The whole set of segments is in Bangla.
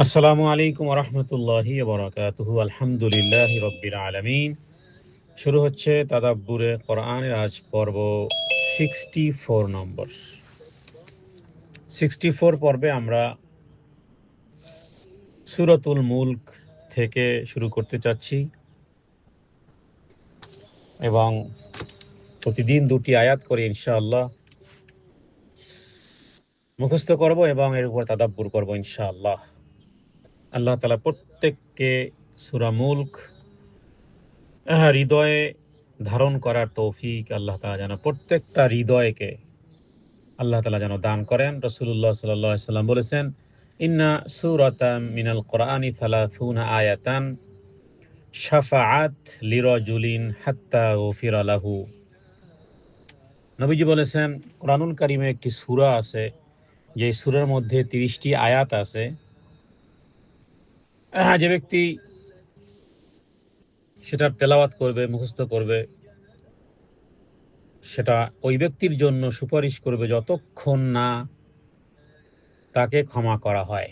আসসালামু আলাইকুম রহমতুল্লাহি বারাকাতুহু। আলহামদুলিল্লাহি রব্বিল আলামিন। শুরু হচ্ছে তাদাব্বুরে কোরআনের আজ পর্ব 64 নম্বর। 64 পর্বে আমরা সূরাতুল মুলক থেকে শুরু করতে চাচ্ছি এবং প্রতিদিন দুটি আয়াত করে ইনশাআল্লাহ মুখস্থ করব এবং এর উপর তাদাব্বুর করব ইনশাআল্লাহ। আল্লাহ তাআলা প্রত্যেককে সূরা মুলক হৃদয়ে ধারণ করার তৌফিক আল্লাহ তাআলা যেন প্রত্যেকটা হৃদয়কে আল্লাহ তাআলা যেন দান করেন। রাসূলুল্লাহ সাল্লাল্লাহু আলাইহি ওয়াসাল্লাম বলেছেন, ইন্না সূরাতাম মিনাল কোরআনি 30 আয়াতান শাফাআত লিরাজুলিন হাত্তা গুফিরা লাহু। নবীজি বলেছেন, কোরআনুল কারীমে একটি সূরা আছে, যে সূরার মধ্যে 30টি আয়াত আছে। যে ব্যক্তি সেটার তেলাওয়াত করবে, মুখস্থ করবে, সেটা ওই ব্যক্তির জন্য সুপারিশ করবে যতক্ষণ না তাকে ক্ষমা করা হয়।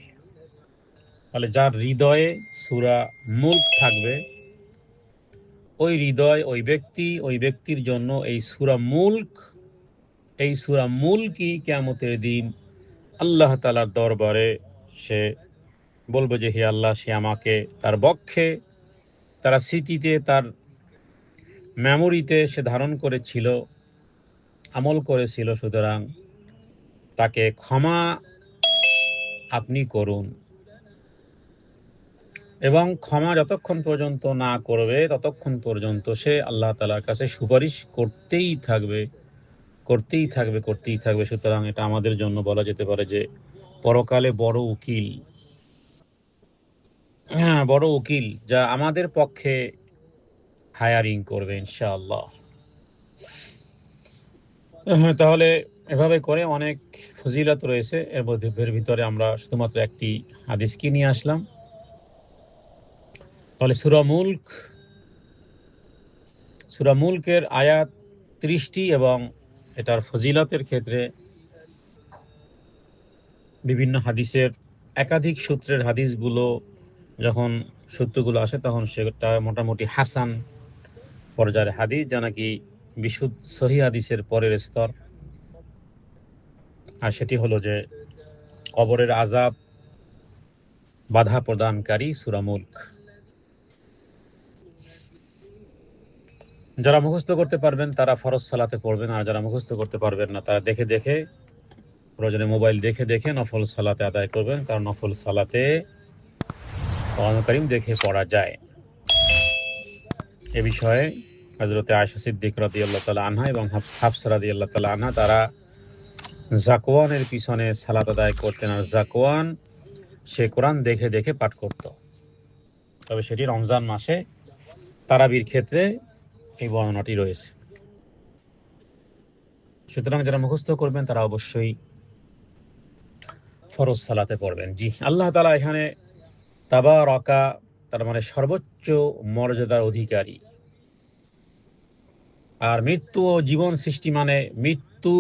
তাহলে যার হৃদয়ে সূরা মুলক থাকবে, ওই হৃদয়, ওই ব্যক্তির জন্য এই সূরা মুলকই কিয়ামতের দিন আল্লাহ তাআলার দরবারে সে বলবে যে, হে আল্লাহ, সে আমাকে তার বক্ষে, তার স্মৃতিতে, তার মেমোরিতে সে ধারণ করেছিল, আমল করেছিল, সুতরাং তাকে ক্ষমা আপনি করুন। এবং ক্ষমা যতক্ষণ পর্যন্ত না করবে ততক্ষণ পর্যন্ত সে আল্লাহ তাআলার কাছে সুপারিশ করতেই থাকবে। সুতরাং এটা আমাদের জন্য বলা যেতে পারে যে পরকালে বড় উকিল যা আমাদের পক্ষে হায়ারিং করবে ইনশাআল্লাহ। তাহলে এভাবে করে অনেক ফজিলত রয়েছে। এর ভিতরে আমরা শুধুমাত্র একটি হাদিসকে নিয়ে আসলাম। তাহলে সূরা মুলকের আয়াত 30টি এবং এটার ফজিলতের ক্ষেত্রে বিভিন্ন হাদিসের একাধিক সূত্রের হাদিসগুলো যখন সূত্রগুলো আসে তখন সেটা মোটামুটি হাসান পর্যায়ের হাদিস, যা নাকি বিশুদ্ধ সহিহ হাদিসের পরের স্তর। আর সেটি হলো যে কবরের আযাব বাধা প্রদানকারী সূরা মুলক। যারা মুখস্থ করতে পারবেন তারা ফরজ সালাতে পড়বেন, আর যারা মুখস্থ করতে পারবেন না তারা দেখে দেখে, প্রয়োজনে মোবাইল দেখে দেখে নফল সালাতে আদায় করবেন, কারণ নফল সালাতে কোরআনুল কারীম দেখে পড়া যায়। এ বিষয়ে হযরতে আয়েশা সিদ্দিক রাদিয়াল্লাহু তাআলা আনহা এবং হাফসা রাদিয়াল্লাহু তাআলা আনহা তারা জাকওয়ানের পিছনে সালাত আদায় করতেন, আর জাকওয়ান সে কোরআন দেখে দেখে পাঠ করত। তবে সেটি রমজান মাসে তারাবির ক্ষেত্রে এই বর্ণনাটি রয়েছে। সুতরাং যারা মুখস্থ করবেন তারা অবশ্যই ফরজ সালাতে পড়বেন। জি, আল্লাহ তাআলা এখানে তাবারাকা, তার মানে সর্বোচ্চ মর্যাদার অধিকারী। আর মৃত্যু ও জীবন সৃষ্টি মানে মৃত্যু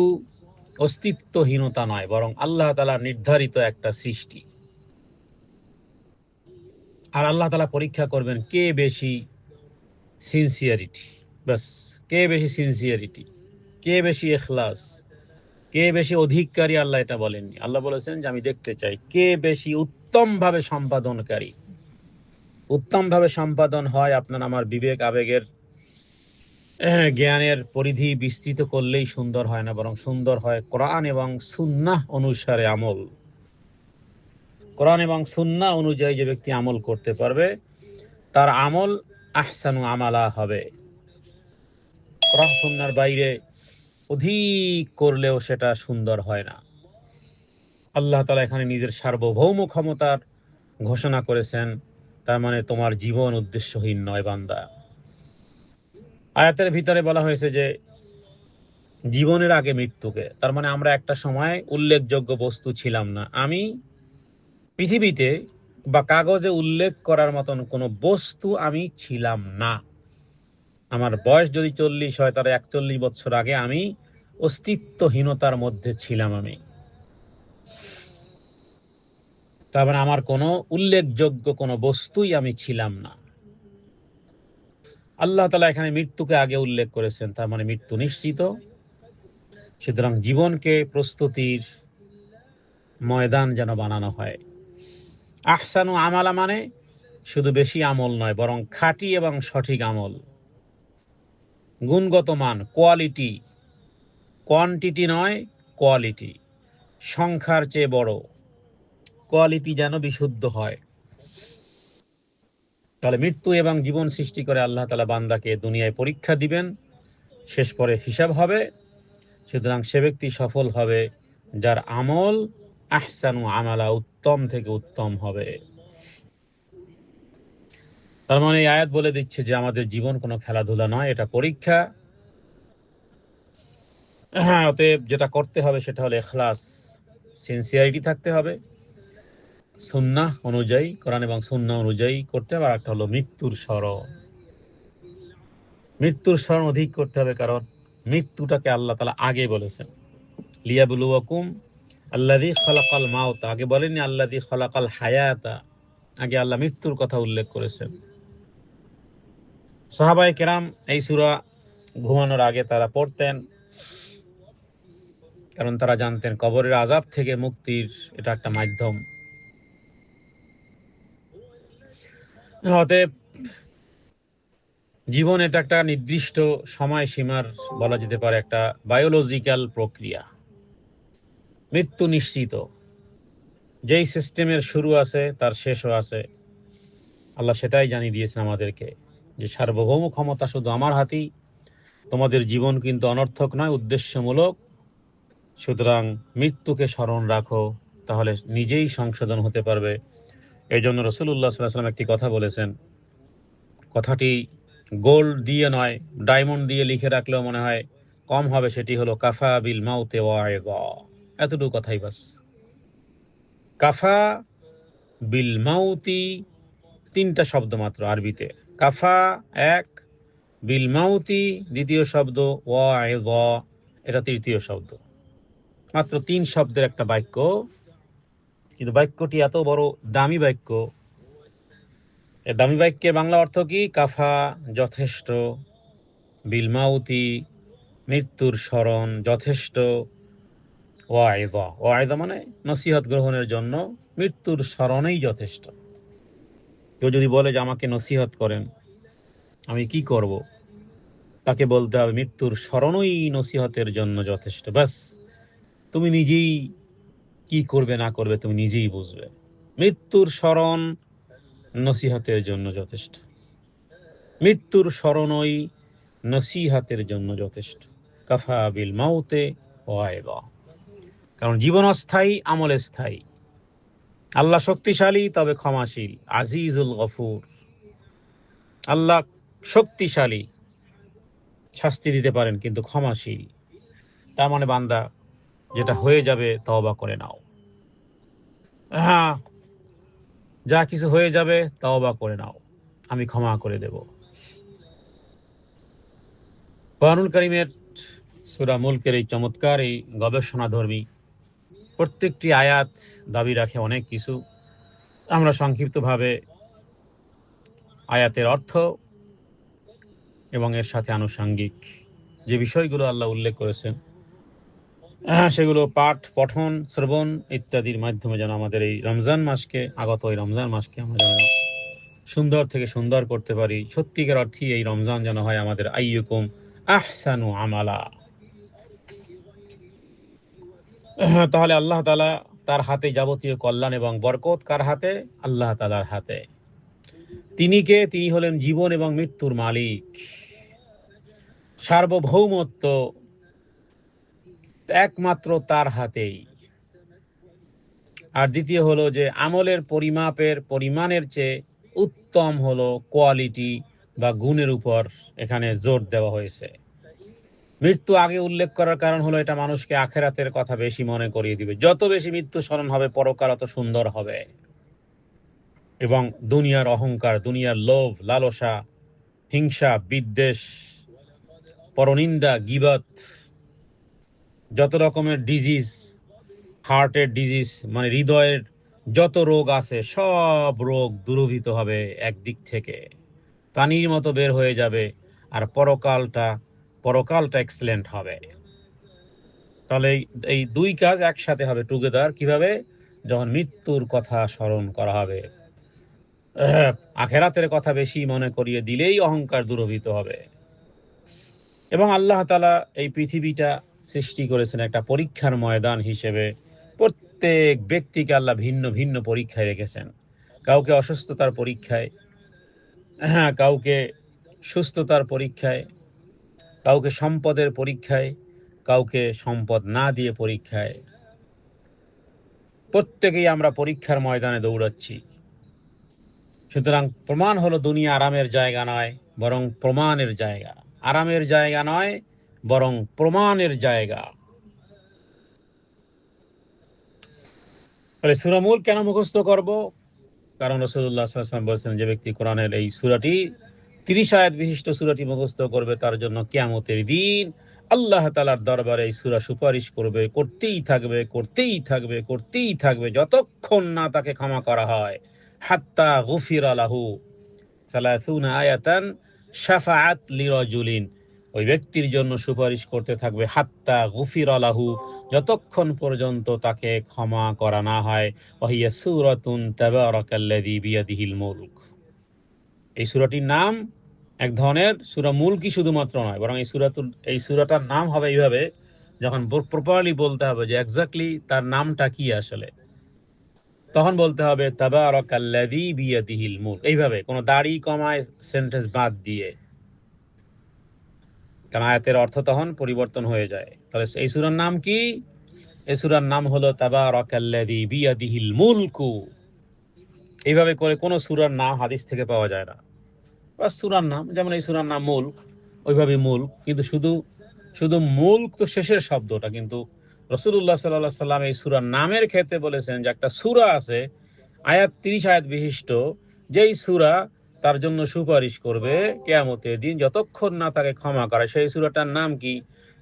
অস্তিত্বহীনতা নয়, বরং আল্লাহ তাআলার নির্ধারিত একটা সৃষ্টি। আর আল্লাহ তাআলা পরীক্ষা করবেন কে বেশি সিনসিয়ারিটি, বাস, কে বেশি সিনসিয়ারিটি, কে বেশি ইখলাস, কে বেশি অধিকারী। আল্লাহ এটা বলেননি, আল্লাহ বলেছেন যে আমি দেখতে চাই কে বেশি উত্তমভাবে সম্পাদনকারী। উত্তমভাবে সম্পাদন হয় আপনার আমার বিবেক আবেগের জ্ঞানের পরিধি বিস্তৃত করলেই সুন্দর হয় না, বরং সুন্দর হয় কোরআন এবং সুন্নাহ অনুসারে আমল। কোরআন এবং সুন্নাহ অনুযায়ী যে ব্যক্তি আমল করতে পারবে তার আমল আহসানু আমালা হবে। কোরআন সুন্নাহর বাইরে অধিক করলেও সেটা সুন্দর হয় না। আল্লাহ তাআলা এখানে নিজের সার্বভৌম ক্ষমতার ঘোষণা করেছেন, তার মানে তোমার জীবন উদ্দেশ্যহীন নয় বান্দা। আয়াতের ভিতরে বলা হয়েছে যে জীবনের আগে মৃত্যুকে, তার মানে আমরা একটা সময় উল্লেখযোগ্য বস্তু ছিলাম না। আমি পৃথিবীতে বা কাগজে উল্লেখ করার মতন কোনো বস্তু আমি ছিলাম না। আমার বয়স যদি 40 হয়, তার 41 বছর আগে আমি অস্তিত্বহীনতার মধ্যে ছিলাম। আমি তার মানে আমার কোনো উল্লেখযোগ্য কোনো বস্তুই আমি ছিলাম না। আল্লাহ তাআলা এখানে মৃত্যুকে আগে উল্লেখ করেছেন, তার মানে মৃত্যু নিশ্চিত। সুতরাং জীবনকে প্রস্তুতির ময়দান যেন বানানো হয়। আহসানু আমালা মানে শুধু বেশি আমল নয়, বরং খাঁটি এবং সঠিক আমল, গুণগত মান, কোয়ালিটি, কোয়ান্টিটি নয়, কোয়ালিটি, সংখ্যার চেয়ে বড়, কোয়ালিটি যেন বিশুদ্ধ হয়। তাহলে মৃত্যু এবং জীবন সৃষ্টি করে আল্লাহ তাআলা বান্দাকে দুনিয়ায় পরীক্ষা দিবেন, শেষ পরে হিসাব হবে। সুতরাং সে ব্যক্তি সফল হবে যার আমল আহসানু আমালা, উত্তম থেকে উত্তম হবে। তার মানে এই আয়াত বলে দিচ্ছে যে আমাদের জীবন কোনো খেলাধুলা নয়, এটা পরীক্ষা। হ্যাঁ, অতএব যেটা করতে হবে সেটা হলো ইখলাস, সিনসিয়ারিটি থাকতে হবে, সুন্নাহ অনুযায়ী, কোরআন এবং সুন্নাহ অনুযায়ী করতে হবে। আর একটা হলো মৃত্যুর স্মরণ, মৃত্যুর স্মরণ অধিক করতে হবে, কারণ মৃত্যুটাকে আল্লাহ তাআলা আগে বলেছেন, লিয়াবলুয়াকুম আল্লাযী খালাকাল মাউত, আগে বলেননি আল্লাযী খালাকাল হায়াতা, আগে আল্লাহ মৃত্যুর কথা উল্লেখ করেছেন। সাহাবায়ে কেরাম এই সূরা ঘুমানোর আগে তারা পড়তেন, কারণ তারা জানতেন কবরের আযাব থেকে মুক্তির এটা একটা মাধ্যম। অতএব জীবন এটা একটা নির্দিষ্ট সময়সীমার, বলা যেতে পারে একটা বায়োলজিক্যাল প্রক্রিয়া। মৃত্যু নিশ্চিত, যেই সিস্টেমের শুরু আছে তার শেষও আছে। আল্লাহ সেটাই জানিয়ে দিয়েছেন আমাদেরকে যে সার্বভৌম ক্ষমতা শুধু আমার হাতেই, তোমাদের জীবন কিন্তু অনর্থক নয়, উদ্দেশ্যমূলক। সুতরাং মৃত্যুকে স্মরণ রাখো, তাহলে নিজেই সংশোধন হতে পারবে। এই জন্য রাসূলুল্লাহ সাল্লাল্লাহু আলাইহি ওয়াসাল্লাম একটি কথা বলেছেন, কথাটি গোল্ড দিয়ে নয়, ডায়মন্ড দিয়ে লিখে রাখলেও মনে হয় কম হবে, সেটি হলো কাফা বিল মাউতে ওয়াইদা। এতটুকু কথাই বাস। কাফা বিল মাউতি, তিনটা শব্দ মাত্র আরবিতে। কাফা এক, বিল মাউতি দ্বিতীয় শব্দ, ওয়াইদা এটা তৃতীয় শব্দ। মাত্র তিন শব্দের একটা বাক্য, কিন্তু বাক্যটি এত বড় দামি বাক্য। এই দামি বাক্যের বাংলা অর্থ কি? কাফা যথেষ্ট, বিল মাউতি মৃত্যুর স্মরণ, যথেষ্ট, ওয়াইদা, ওয়াইদা মানে নসিহত গ্রহণের জন্য, মৃত্যুর স্মরণেই যথেষ্ট। কেউ যদি বলে যে আমাকে নসিহত করেন, আমি কি করব? তাকে বলতে হবে মৃত্যুর স্মরণই নসিহতের জন্য যথেষ্ট। ব্যাস, তুমি নিজেই কি করবে না করবে তুমি নিজেই বুঝবে। মৃত্যুর স্মরণ নসিহতের জন্য যথেষ্ট, মৃত্যুর স্মরণই নসিহতের জন্য যথেষ্ট। কাফা বিল মাউতে ওয়াইদা, কারণ জীবন অস্থায়ী, আমল স্থায়ী। আল্লাহ শক্তিশালী তবে ক্ষমাশীল, আজিজুল গফুর। আল্লাহ শক্তিশালী, শাস্তি দিতে পারেন, কিন্তু ক্ষমাশীল। তার মানে বান্দা যেটা হয়ে যাবে তওবা করে নাও। হ্যাঁ, যা কিছু হয়ে যাবে তওবা করে নাও, আমি ক্ষমা করে দেব। কোরআনুল কারীমের সূরা মুলকের এই চমৎকার এই গবেষণাধর্মী প্রত্যেকটি আয়াত দাবি রাখে অনেক কিছু। আমরা সংক্ষিপ্তভাবে আয়াতের অর্থ এবং এর সাথে আনুষঙ্গিক যে বিষয়গুলো আল্লাহ উল্লেখ করেছেন, সেগুলো পাঠ, পঠন, শ্রবণ ইত্যাদির মাধ্যমে যেন আমাদের এই রমজান মাসকে, আগত এই রমজান মাসকে আমরা যেন সুন্দর থেকে সুন্দর করতে পারি। সত্যিকার অর্থে এই রমজান যেন হয় আমাদের আইয়ুকুম আহসানু আমালা। তাহলে আল্লাহ তাআলা তার হাতে যাবতীয় কল্যাণ এবং বরকত। কার হাতে? আল্লাহ তাআলার হাতে। তিনি কে? তিনি হলেন জীবন এবং মৃত্যুর মালিক। সার্বভৌমত্ব একমাত্র তার হাতেই। আর দ্বিতীয় হলো যে আমলের পরিমাপের পরিমাণের চেয়ে উত্তম হলো কোয়ালিটি বা গুণের উপর এখানে জোর দেওয়া হয়েছে। মৃত্যু আগে উল্লেখ করার কারণ হলো এটা মানুষকে আখেরাতের কথা বেশি মনে করিয়ে দিবে। যত বেশি মৃত্যু স্মরণ হবে পরকাল তত সুন্দর হবে। এবং দুনিয়ার অহংকার, দুনিয়ার লোভ, লালসা, হিংসা, বিদ্বেষ, পরনিন্দা, গীবত, যত রকমের ডিজিজ, হার্টের ডিজিজ মানে হৃদয়ের যত রোগ আছে সব রোগ দূরীভূত হবে একদিক থেকে, পানির মতো বের হয়ে যাবে, আর পরকালটা এক্সেলেন্ট হবে। তাহলে এই দুই কাজ একসাথে হবে টুগেদার। কিভাবে? যখন মৃত্যুর কথা স্মরণ করা হবে, আখেরাতের কথা বেশি মনে করিয়ে দিলেই অহংকার দূরীভূত হবে। এবং আল্লাহ তাআলা এই পৃথিবীটা সৃষ্টি করেছেন একটা পরীক্ষার ময়দান হিসেবে। প্রত্যেক ব্যক্তিকে আল্লাহ ভিন্ন ভিন্ন পরীক্ষায় রেখেছেন। কাউকে অসুস্থতার পরীক্ষায়, কাউকে সুস্থতার পরীক্ষায়, কাউকে সম্পদের পরীক্ষায়, কাউকে সম্পদ না দিয়ে পরীক্ষায়। প্রত্যেকেই আমরা পরীক্ষার ময়দানে দৌড়াচ্ছি। সুতরাং প্রমাণ হলো দুনিয়া আরামের জায়গা নয়, বরং প্রমাণের জায়গা। আরামের জায়গা নয়, বরং প্রমাণের জায়গা। তাহলে সূরা মুলক কেন মুখস্থ করব? কারণ রাসূলুল্লাহ সাল্লাল্লাহু আলাইহি ওয়াসাল্লাম বলেছেন, যে ব্যক্তি কোরআনের এই সূরাটি 30 আয়াত বিশিষ্ট সূরাটি মুখস্থ করবে, তার জন্য কিয়ামতের দিন আল্লাহ তাআলার দরবারে এই সূরা সুপারিশ করবে, করতেই থাকবে, করতেই থাকবে, করতেই থাকবে, যতক্ষণ না তাকে ক্ষমা করা হয়। হাত্তা গুফিরা লাহু 30 আয়াতান শাফাআত লিরাজুলিন, ওই ব্যক্তির জন্য সুপারিশ করতে থাকবে হাত্তা গুফিরা লাহু, যতক্ষণ পর্যন্ত তাকে ক্ষমা করা না হয়। ওয়াহিয়া সূরাতুন তাবারাকাল্লাযী বিয়াদিহিল মুলক। এই সূরাটির নাম এক ধরনের সূরা মুলকই শুধুমাত্র নয়, বরং এই সূরাটার নাম হবে এইভাবে, যখন প্রপারলি বলতে হবে যে এক্স্যাক্টলি তার নামটা কি আসলে, তখন বলতে হবে তাবারাকাল্লাযী বিয়াদিহিল মুলক, এইভাবে কোনো দাড়ি কমায় সেন্টেন্স বাদ দিয়ে, কারণ আয়াতের অর্থ তখন পরিবর্তন হয়ে যায়। তাহলে এই সূরার নাম কি? এই সূরার নাম হলো তাবারাকাল্লাযী বিয়াদিহিল মুলকু। এইভাবে করে কোনো সূরার নাম হাদিস থেকে পাওয়া যায় না। বাস সূরার নাম, যেমন এই সূরার নাম মুলক, ওইভাবে মুলক, কিন্তু শুধু শুধু মুলক তো শেষের শব্দটা, কিন্তু রাসূলুল্লাহ সাল্লাল্লাহু আলাইহি সাল্লাম এই সূরার নামের ক্ষেত্রে বলেছেন যে একটা সূরা আছে আয়াত 30 আয়াত বিশিষ্ট, যেই সূরা তার জন্য সুপারিশ করবে কিয়ামতের দিন যতক্ষণ না তাকে ক্ষমা করে। সেই সূরাটার নাম কি?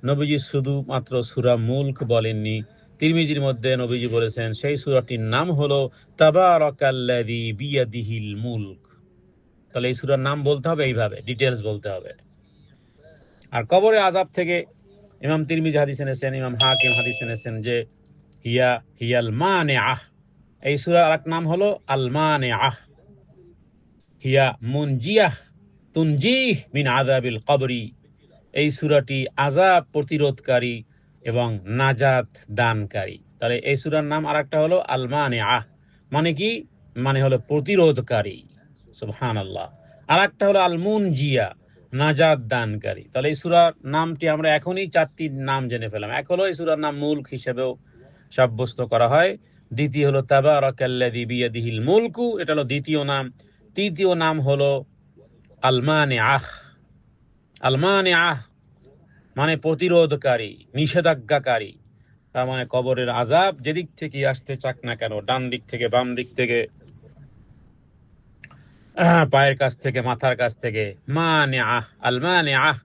নবীজি শুধুমাত্র সূরা মুলক বলেননি, তিরমিজির মধ্যে নবীজি বলেছেন সেই সূরাটির নাম হলো তাবারাকাল্লাযী বিয়াদিহিল মুলক। তাহলে এই সূরার নাম বলতে হবে এইভাবে, ডিটেলস বলতে হবে। আর কবরের আযাব থেকে ইমাম তিরমিজি হাদিস এনেছেন, ইমাম হাকিম হাদিস এনেছেন যে হিয়াল মানিআহ। এই সূরার আরেক নাম হলো আল মানিআহ। হিয়া মুনজিয়াহ তুনজিহ মিন আযাবিল কবরি। এই সূরাটি আযাব প্রতিরোধকারী এবং নাজাত দানকারী। তাহলে এই সূরার নাম আরেকটা হলো আল মানিআহ, মানে কি? মানে হলো প্রতিরোধকারী। সুবহানাল্লাহ। আরেকটা হলো আল মুনজিয়া, নাজাত দানকারী। তাহলে এই সূরার নামটি আমরা এখনই 4টি নাম জেনে ফেলাম। এক হলো এই সূরার নাম মুলক হিসেবেও সাব্যস্ত করা হয়। দ্বিতীয় হলো তাবারাকাল্লাযী বিয়াদিহিল মুলকু, এটা হলো দ্বিতীয় নাম। তৃতীয় নাম হলো আল মানিআহ। আল মানিআহ মানে প্রতিরোধকারী, নিষেধাজ্ঞাকারী। তার মানে কবরের আযাব যেদিক থেকে আসতে চাক না কেন, ডান দিক থেকে, বাম দিক থেকে, পায়ের কাছ থেকে, মাথার কাছ থেকে, মানিআহ, আল মানিআহ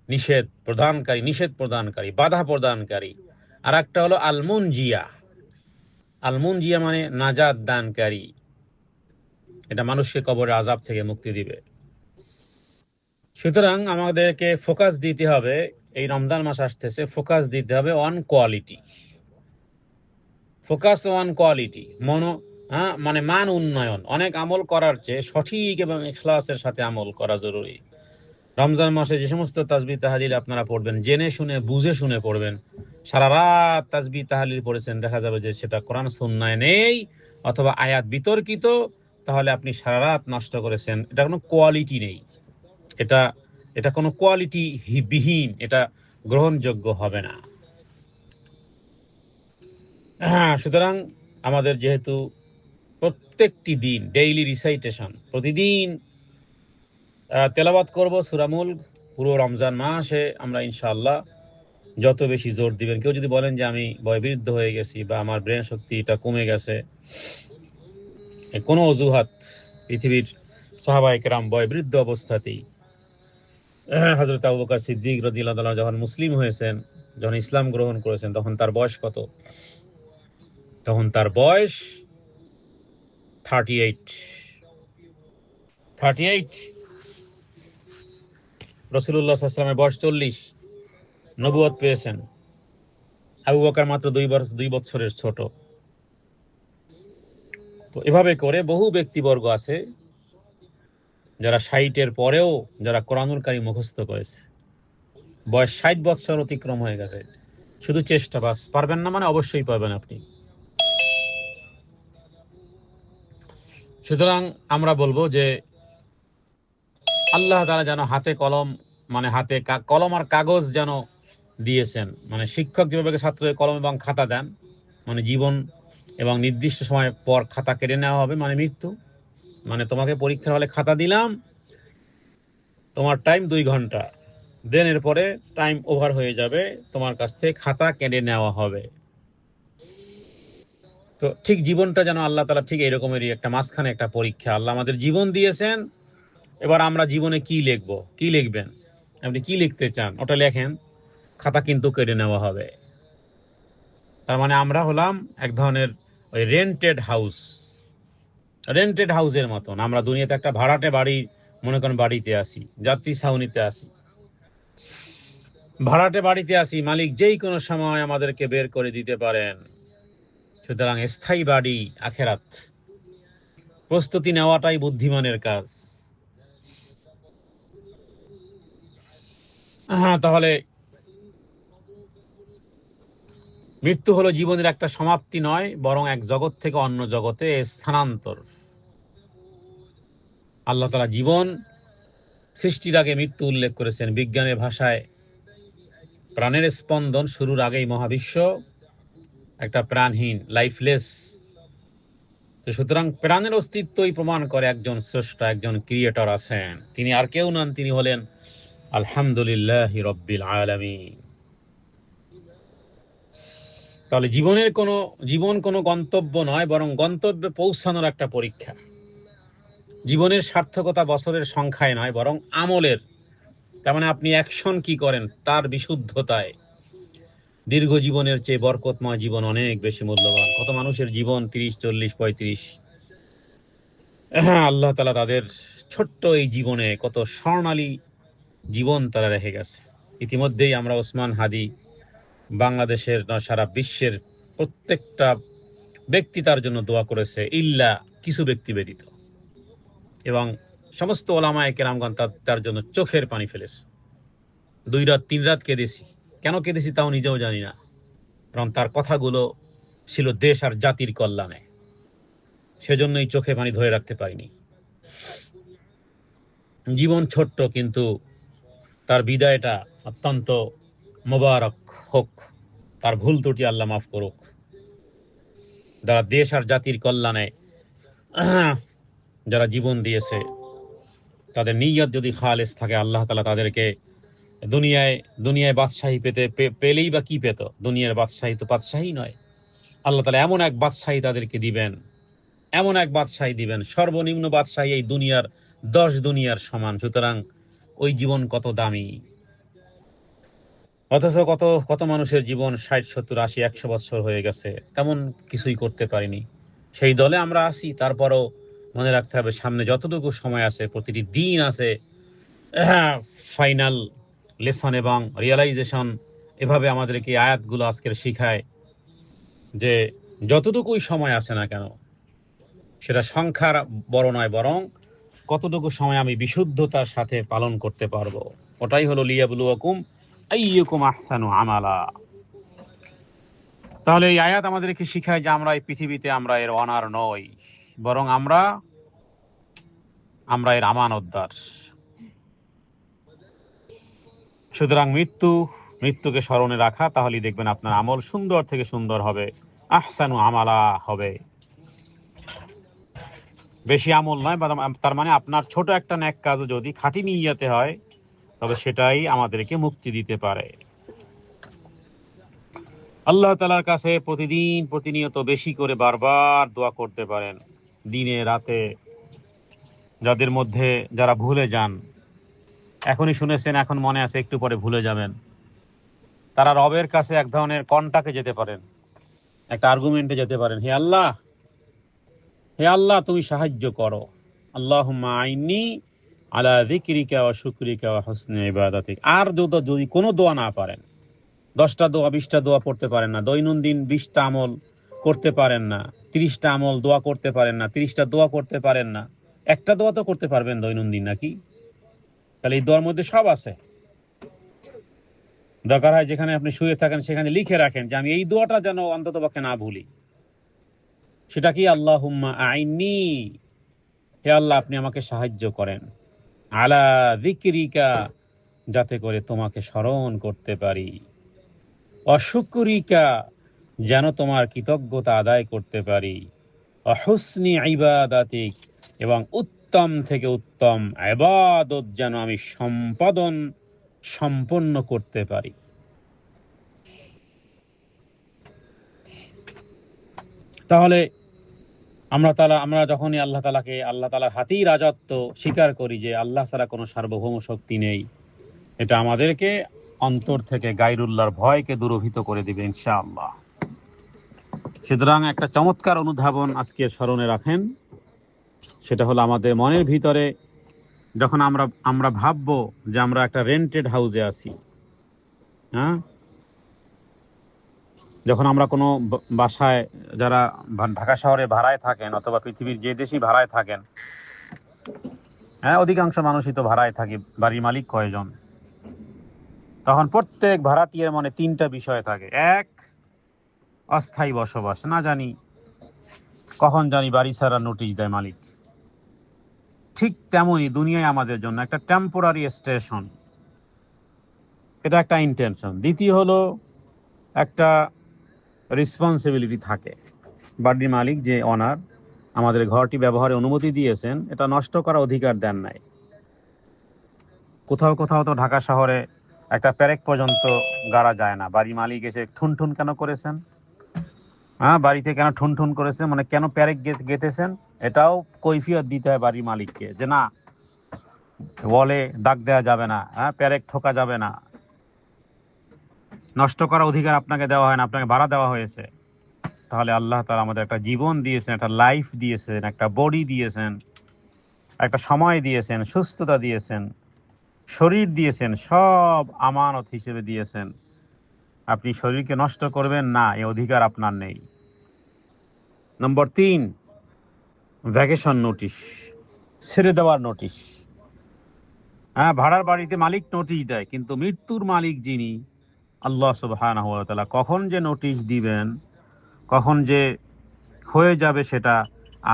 নিষেধ প্রদানকারী, বাধা প্রদানকারী। আর একটা হলো আল মুনজিয়া। আল মুনজিয়া মানে নাজাত দানকারী, এটা মানুষকে কবরের আযাব থেকে মুক্তি দিবে। সুতরাং আমাদেরকে ফোকাস দিতে হবে, এই রমজান মাস আসতেছে, ফোকাস দিতে হবে on quality. Focus on quality, মানে মান উন্নয়ন। অনেক আমল করার চেয়ে সঠিক এবং ইখলাসের সাথে আমল করা জরুরি। রমজান মাসে যে সমস্ত তাসবিহ তাহলিল আপনারা পড়বেন, জেনে শুনে বুঝে শুনে পড়বেন। সারা রাত তাসবিহ তাহলিল পড়েছেন, দেখা যাবে যে সেটা কোরআন সুন্নায় নেই অথবা আয়াত বিতর্কিত, তাহলে আপনি সারা রাত নষ্ট করেছেন। এটা কোনো কোয়ালিটি নেই, এটা কোনো কোয়ালিটি বিহীন, এটা গ্রহণযোগ্য হবে না। সুতরাং আমাদের যেহেতু প্রত্যেকটি দিন ডেইলি রিসাইটেশন, প্রতিদিন তেলাওয়াত করব সূরা মুলক, পুরো রমজান মাসে আমরা ইনশাআল্লাহ যত বেশি জোর দিবেন। কেউ যদি বলেন যে আমি বয়বৃদ্ধ হয়ে গেছি বা আমার ব্রেন শক্তি এটা কমে গেছে, কোনো অজুহাত, পৃথিবীর সাহাবায়ে কেরাম বয়বৃদ্ধ অবস্থাতেই, হযরত আবু বকর সিদ্দিক রাদিয়াল্লাহু তাআলা যখন মুসলিম হয়েছেন, যখন ইসলাম গ্রহণ করেছেন, তখন তার বয়স কত? তখন তার বয়স 38 রাসূলুল্লাহ সাল্লাল্লাহু আলাইহি ওয়াসাল্লামের বয়স 40, নবুয়ত পেয়েছেন। আবু বকর মাত্র 2 বছরের ছোট। তো এভাবে করে বহু ব্যক্তিবর্গ আছে যারা 60-এর পরেও যারা কোরআনুল কারীম মুখস্থ করেছে। বয়স 60 বছর অতিক্রম হয়ে গেছে, শুধু চেষ্টা, বাস। পারবেন না মানে অবশ্যই পারবেন আপনি। সুতরাং আমরা বলবো যে আল্লাহ তাআলা যেন হাতে কলম, মানে হাতে কলম আর কাগজ যেন দিয়েছেন, মানে শিক্ষক যেভাবে ছাত্রদের কলম এবং খাতা দেন, মানে জীবন এবং নির্দিষ্ট সময় পর খাতা কেড়ে নেওয়া হবে, মানে মৃত্যু। মানে তোমাকে পরীক্ষার হলে খাতা দিলাম, তোমার টাইম 2 ঘন্টা, দেন এরপরে টাইম ওভার হয়ে যাবে, তোমার কাছ থেকে খাতা কেড়ে নেওয়া হবে। তো ঠিক জীবনটা যেন আল্লাহ তাআলা ঠিক এরকমেরই একটা মাঝখানে একটা পরীক্ষা। আল্লাহ আমাদের জীবন দিয়েছেন, এবার আমরা জীবনে কি লিখবো, কি লিখবেন, আপনি কি লিখতে চান ওটা লেখেন, খাতা কিন্তু কেড়ে নেওয়া হবে। তার মানে আমরা হলাম এক ধরনের ওই রেন্টেড হাউসের মতন। আমরা দুনিয়াতে একটা ভাড়াটে বাড়ি, মনে করেন বাড়িতে আসি, যাত্রী ছাউনিতে আসি, ভাড়াটে বাড়িতে আসি, মালিক যেই কোনো সময় আমাদেরকে বের করে দিতে পারেন। সুতরাং স্থায়ী বাড়ি আখেরাত, প্রস্তুতি নেওয়াটাই বুদ্ধিমানের কাজ। হ্যাঁ, তাহলে মৃত্যু হলো জীবনের একটা সমাপ্তি নয়, বরং এক জগৎ থেকে অন্য জগতে স্থানান্তর। আল্লাহ তাআলা জীবন সৃষ্টির আগে মৃত্যু উল্লেখ করেছেন। বিজ্ঞানের ভাষায় প্রাণের স্পন্দন শুরুর আগেই মহাবিশ্ব একটা প্রাণহীন, লাইফলেস। তো সুতরাং প্রাণের অস্তিত্বই প্রমাণ করে একজন স্রষ্টা, একজন ক্রিয়েটর আছেন। তিনি আর কেউ নন, তিনি হলেন আলহামদুলিল্লাহি রাব্বিল আলামিন। তাহলে জীবন কোনো গন্তব্য নয়, বরং গন্তব্যে পৌঁছানোর একটা পরীক্ষা। জীবনের সার্থকতা বছরের সংখ্যায় নয়, বরং আমলের, তার মানে আপনি অ্যাকশন কি করেন তার বিশুদ্ধতায়। দীর্ঘ জীবনের চেয়ে বরকতময় জীবন অনেক বেশি মূল্যবান। কত মানুষের জীবন 30, 40, 35। হ্যাঁ, আল্লাহ তাআলা তাদের ছোট্ট এই জীবনে কত স্বর্ণালী জীবন তারা রেখে গেছে। ইতিমধ্যেই আমরা ওসমান হাদি, বাংলাদেশের না সারা বিশ্বের প্রত্যেকটা ব্যক্তি তার জন্য দোয়া করেছে, ইল্লা কিছু ব্যক্তি ব্যতীত, এবং সমস্ত ওলামায়ে কেরামগণ তার জন্য চোখের পানি ফেলেছে। 2 রাত 3 রাত কেঁদেছি। কেন কেঁদেছি তাও নিজেও জানি না, কারণ তার কথাগুলো ছিল দেশ আর জাতির কল্যাণে, সেজন্যই চোখে পানি ধরে রাখতে পারিনি। জীবন ছোট্ট, কিন্তু তার বিদায়টা অত্যন্ত মোবারক হোক। তার ভুল ত্রুটি আল্লাহ মাফ করুক। যারা দেশ আর জাতির কল্যাণে যারা জীবন দিয়েছে, তাদের নিয়ত যদি খালেস থাকে, আল্লাহ তাআলা তাদেরকে দুনিয়ায় বাদশাহী পেলেই বা কি পেত? দুনিয়ার বাদশাহী তো বাদশাহী নয়। আল্লাহ তাআলা এমন এক বাদশাহী তাদেরকে দিবেন, এমন এক বাদশাহী দিবেন, সর্বনিম্ন বাদশাহী এই দুনিয়ার 10 দুনিয়ার সমান। সুতরাং ওই জীবন কত দামি। অথচ কত মানুষের জীবন 60, 70, 80, 100 বছর হয়ে গেছে, তেমন কিছুই করতে পারিনি। সেই দলে আমরা আছি। তারপরও মনে রাখতে হবে, সামনে যতটুকু সময় আছে, প্রতিটি দিন আছে ফাইনাল লেসন এবং রিয়েলাইজেশন। এভাবে আমাদেরকে আয়াতগুলো আজকের শিখায় যে যতটুকুই সময় আছে না কেন, সেটা সংখ্যার বড় নয়, বরং কতটুকু সময় আমি বিশুদ্ধতার সাথে পালন করতে পারবো। ওটাই হলো লিয়াবলুয়াকুম আইয়ুকুম আহসানু আমালা। তাহলে এই আয়াত আমাদেরকে শিখায় যে আমরা এই পৃথিবীতে আমরা এর অনার নই, বরং আমরা এর আমানতদার। সুতরাং মৃত্যুকে স্মরণে রাখা, তাহলেই দেখবেন আপনার আমল সুন্দর থেকে সুন্দর হবে, আহসানু আমালা হবে। বেশি আমল নয়, তার মানে আপনার ছোট একটা নেক কাজও যদি খাঁটি নিয়তে হয়, তবে সেটাই আমাদেরকে মুক্তি দিতে পারে। আল্লাহ তাআলার কাছে প্রতিনিয়ত বেশি করে বারবার দোয়া করতে পারেন, দিনে রাতে। যাদের মধ্যে যারা ভুলে যান, এখনই শুনেছেন, এখন মনে আছে, একটু পরে ভুলে যাবেন, তারা রবের কাছে এক ধরনের কন্টাকে যেতে পারেন, একটা আর্গুমেন্টে যেতে পারেন। হে আল্লাহ, হে আল্লাহ তুমি সাহায্য করো, আল্লাহুম্মা আইন্নি আলা যিকরিকা ওয়া শুকরিকা ওয়া হুসনি ইবাদাতিক। আর যদি কোনো দোয়া না পারেন, 10টা দোয়া 20টা দোয়া পড়তে পারেন না, দৈনন্দিন 20টা আমল করতে পারেন না, 30টা আমল দোয়া করতে পারেন না, 30টা দোয়া করতে পারেন না, একটা দোয়া তো করতে পারবেন দৈনন্দিন নাকি? তাহলে এই দোয়ার মধ্যে সব আছে। দরকার হয় যেখানে আপনি শুয়ে থাকেন সেখানে লিখে রাখেন যে আমি এই দোয়াটা যেন অন্ততপক্ষে না ভুলি। সেটা কি? আল্লাহুম্মা আইন্নি, হে আল্লাহ আপনি আমাকে সাহায্য করেন, আলা যিকরিকা, যাতে করে তোমাকে স্মরণ করতে পারি, অশুকরিকা, যেন তোমার কৃতজ্ঞতা আদায় করতে পারি, অহুসনি ইবাদাতিক, এবং উত্তম থেকে উত্তম ইবাদত যেন আমি সম্পন্ন করতে পারি। তাহলে আমরা যখনই আল্লাহ তাআলার হাতেই রাজত্ব স্বীকার করি যে আল্লাহ ছাড়া কোনো সার্বভৌম শক্তি নেই, এটা আমাদেরকে অন্তর থেকে গায়রুল্লাহর ভয়কে দূরভূত করে দিবে ইনশাআল্লাহ। সুতরাং একটা চমৎকার অনুধাবন আজকে স্মরণে রাখেন, সেটা হলো আমাদের মনের ভিতরে যখন আমরা ভাববো যে আমরা একটা রেন্টেড হাউসে আছি, হ্যাঁ, যখন আমরা কোনো বাসায়, যারা ঢাকা শহরে ভাড়ায় থাকেন অথবা পৃথিবীর যে দেশই ভাড়ায় থাকেন, হ্যাঁ অধিকাংশ মানুষই তো ভাড়ায় থাকি, বাড়ির মালিক কয়জন, তখন প্রত্যেক ভাড়াটিয়ার মনে 3টা বিষয় থাকে। এক, অস্থায়ী বসবাস, না জানি কখন জানি বাড়ি ছাড়া নোটিশ দেয় মালিক। ঠিক তেমনই দুনিয়ায় আমাদের জন্য একটা টেম্পোরারি স্টেশন, এটা একটা ইন্টেনশন। দ্বিতীয় হলো একটা রেসপন্সিবিলিটি থাকে, বাড়ির মালিক যে অনার আমাদের ঘরটি ব্যবহারের অনুমতি দিয়েছেন, এটা নষ্ট করার অধিকার দেন নাই। কোথাও কোথাও তো ঢাকা শহরে একটা প্যারেক পর্যন্ত গাড়া যায় না, বাড়ি মালিক এসে ঠুনঠুন কেন করেছেন, হ্যাঁ বাড়িতে কেন ঠুনঠুন করেছেন, মানে কেন প্যারেক গেঁথেছেন, এটাও কৈফিয়ত দিতে হয় বাড়ির মালিককে, যে না ওয়ালে দাগ দেওয়া যাবে না, হ্যাঁ প্যারেক ঠোকা যাবে না, নষ্ট করার অধিকার আপনাকে দেওয়া হয় না, আপনাকে ভাড়া দেওয়া হয়েছে। তাহলে আল্লাহ তাআলা আমাদের একটা জীবন দিয়েছেন, একটা লাইফ দিয়েছেন, একটা বডি দিয়েছেন, একটা সময় দিয়েছেন, সুস্থতা দিয়েছেন, শরীর দিয়েছেন, সব আমানত হিসেবে দিয়েছেন। আপনি শরীরকে নষ্ট করবেন না, এই অধিকার আপনার নেই। নম্বর 3, ভ্যাকেশন নোটিশ, ছেড়ে দেওয়ার নোটিশ। হ্যাঁ ভাড়ার বাড়িতে মালিক নোটিশ দেয়, কিন্তু মৃত্যুর মালিক যিনি আল্লাহ সুবহানাহু ওয়া তাআলা, কখন যে নোটিশ দিবেন, কখন যে হয়ে যাবে সেটা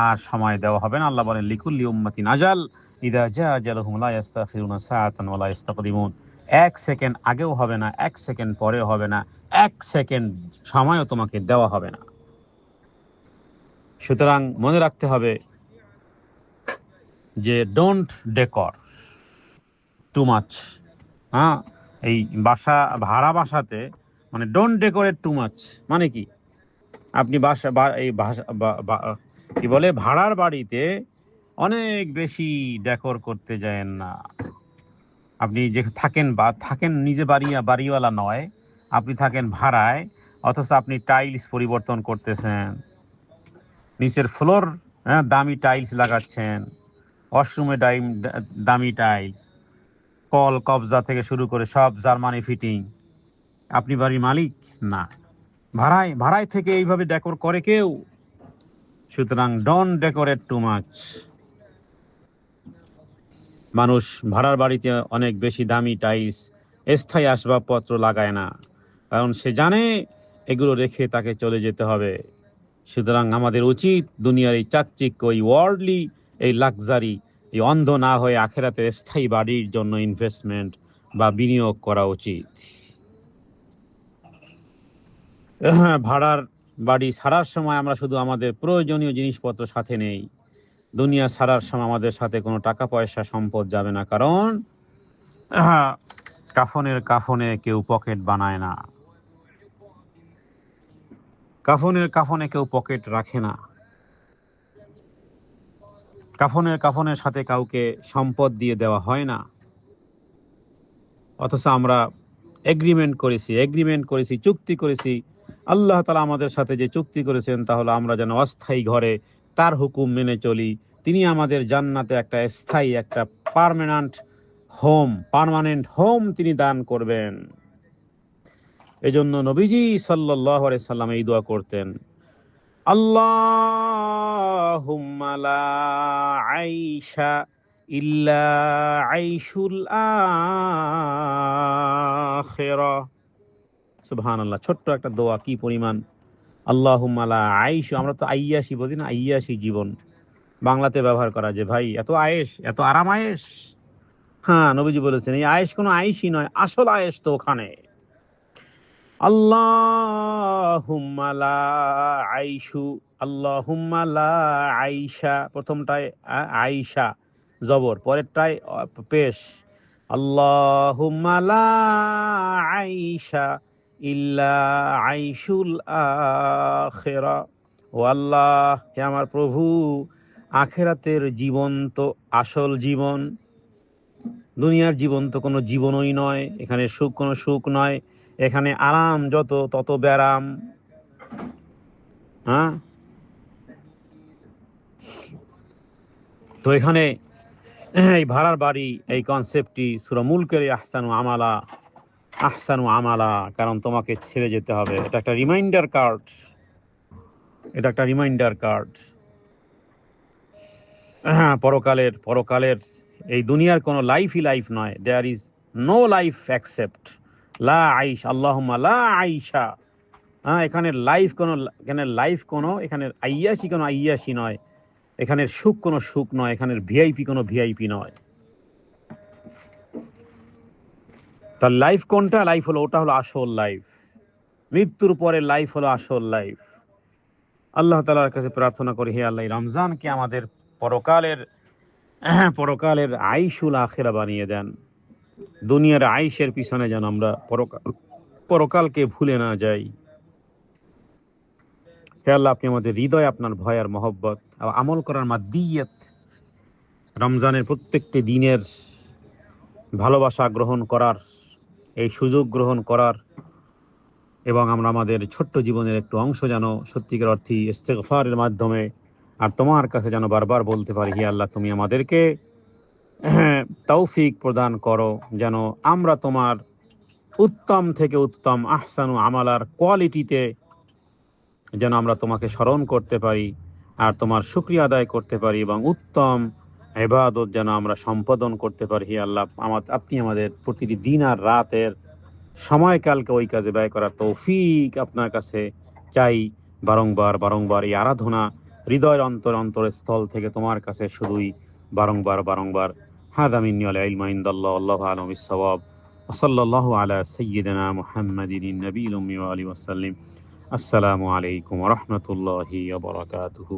আর সময় দেওয়া হবে না। আল্লাহ বলেন লিকুল্লি উম্মাতিন আজাল ইযা জা আজালুহুম লা ইস্তাখিরুনা সাআতান ওয়া লা ইস্তাকদিমুন। 1 সেকেন্ড আগেও হবে না, 1 সেকেন্ড পরেও হবে না, 1 সেকেন্ড সময়ও তোমাকে দেওয়া হবে না। সুতরাং মনে রাখতে হবে যে ডোন্ট ডেকর টু মাচ। হ্যাঁ, এই ভাড়া বাসাতে মানে ডোন্ট ডেকোরেট টু মাচ, মানে কি, আপনি কি বলে ভাড়ার বাড়িতে অনেক বেশি ডেকোর করতে যায়েন না। আপনি যে থাকেন নিজে বাড়িওয়ালা নয়, আপনি থাকেন ভাড়ায়, অথচ আপনি টাইলস পরিবর্তন করতেছেন, নিচের ফ্লোর, হ্যাঁ দামি টাইলস লাগাচ্ছেন, ওয়াশরুমে দামি টাইলস, কল কবজা থেকে শুরু করে সব জার্মানি ফিটিং। আপনি বাড়ির মালিক না, ভাড়ায় থেকে এইভাবে ডেকোর করে কেউ। সুতরাং ডোন্ট ডেকোরেট টু মাচ। মানুষ ভাড়ার বাড়িতে অনেক বেশি দামি টাইলস, স্থায়ী আসবাবপত্র লাগায় না, কারণ সে জানে এগুলো রেখে তাকে চলে যেতে হবে। সুতরাং আমাদের উচিত দুনিয়ার এই চাকচিক্য, এই ওয়ার্ল্ডলি, এই লাক্সারি, এই অন্ধ না হয়ে আখেরাতের স্থায়ী বাড়ির জন্য ইনভেস্টমেন্ট বা বিনিয়োগ করা উচিত। ভাড়ার বাড়ি ছাড়ার সময় আমরা শুধু আমাদের প্রয়োজনীয় জিনিসপত্র সাথে নেই, দুনিয়া ছাড়ার সময় আমাদের সাথে কোনো টাকা পয়সা সম্পদ যাবে না, কারণ কাফনে কেউ পকেট বানায় না, কাফনে কেউ পকেট রাখে না, কাফনের সাথে কাউকে সম্পদ দিয়ে দেওয়া হয় না। অথচ আমরা এগ্রিমেন্ট করেছি, চুক্তি করেছি। আল্লাহ তাআলা আমাদের সাথে যে চুক্তি করেছেন তা হলো আমরা যেন অস্থায়ী ঘরে তার হুকুম মেনে চলি, তিনি আমাদের জান্নাতে একটা স্থায়ী, একটা পার্মানেন্ট হোম তিনি দান করবেন। এজন্য নবীজি সাল্লাল্লাহু আলাইহি সাল্লাম এই দোয়া করতেন, আল্লাহুম্মা লা আইশা ইল্লা আইশুল আখিরা। সুবহানাল্লাহ, ছোট্ট একটা দোয়া, কি পরিমাণ! আল্লাহুম্মা লা আইশ, আমরা তো আইয়াশি বলি না, আইয়াশি জীবন বাংলাতে ব্যবহার করা, যে ভাই এত আয়েশ, এত আরাম আয়েশ। হ্যাঁ, নবীজি বলেছেন এই আয়েশ কোনো আয়েশই নয়, আসল আয়েশ তো ওখানে। আল্লাহুম্মা লা আইশু, আল্লাহুম্মা লা আইশা, প্রথমটায় আইশা জবর, পরেরটায় পেশ। আল্লাহুম্মা লা আইশা ইল্লা আইশুল আখিরা। ও আল্লাহ, হে আমার প্রভু, আখিরাতের জীবন তো আসল জীবন। দুনিয়ার জীবন তো কোনো জীবনই নয়, এখানে সুখ কোনো সুখ নয়, এখানে আরাম যত তত ব্যারাম। হ্যাঁ, তো এখানে এই ভাড়ার বাড়ি, এই কনসেপ্টটি সূরা মুলকের আহসানু আমালা, কারণ তোমাকে ছেড়ে যেতে হবে। এটা একটা রিমাইন্ডার কার্ড, এটা একটা রিমাইন্ডার কার্ড। পরকালের এই দুনিয়ার কোনো লাইফই লাইফ নয়। There is no life except লা আইশ, আল্লাহুম্মা লা আইশা। হ্যাঁ, এখানে আইয়াসি কোনো আইয়াসি নয়, এখানের সুখ কোনো সুখ নয়, এখানের ভিআইপি কোনো ভিআইপি নয়। তার লাইফ কোনটা? লাইফ হলো, ওটা হলো আসল লাইফ। মৃত্যুর পরে লাইফ হলো আসল লাইফ। আল্লাহ তাআলার কাছে প্রার্থনা করি, হে আল্লাহ, রমজানকে আমাদের পরকালের আইশুল আখিরা বানিয়ে দেন। দুনিয়ার আইশের পিছনে যেন আমরা পরকালকে ভুলে না যাই। হে আল্লাহ, আপনি আমাদের হৃদয়ে আপনার ভয় আর মহব্বত আমল করার মাদ্দিয়াত, রমজানের প্রত্যেকটি দিনের ভালোবাসা গ্রহণ করার, এই সুযোগ গ্রহণ করার, এবং আমরা আমাদের ছোট্ট জীবনের একটু অংশ যেন সত্যিকার অর্থে ইস্তেগফারের মাধ্যমে আর তোমার কাছে যেন বারবার বলতে পারি, হে আল্লাহ, তুমি আমাদেরকে তৌফিক প্রদান করো, যেন আমরা তোমার উত্তম থেকে উত্তম আহসানু আমালার কোয়ালিটিতে যেন আমরা তোমাকে স্মরণ করতে পারি আর তোমার শুকরিয়া আদায় করতে পারি, এবং উত্তম ইবাদত যেন আমরা সম্পাদন করতে পারি। হে আল্লাহ, আপনি আমাদের প্রতিটি দিন আর রাতের সময়কালকে ওই কাজে ব্যয় করার তৌফিক আপনার কাছে চাই। বারংবার বারংবার এই আরাধনা হৃদয়ের অন্তরস্থল থেকে তোমার কাছে শুধুই বারংবার। হাদা মিন্নি ওয়াল ইলমু ইনদাল্লাহ, আল্লাহু আ'লামু বিস-সাওয়াব। ওয়া সাল্লাল্লাহু আলা সাইয়্যিদিনা মুহাম্মাদিন নবিয়্যিল উম্মি ওয়া আলিহি ওয়া সাল্লাম। আসসালামু আলাইকুম ওয়া রাহমাতুল্লাহি ওয়া বারাকাতুহু।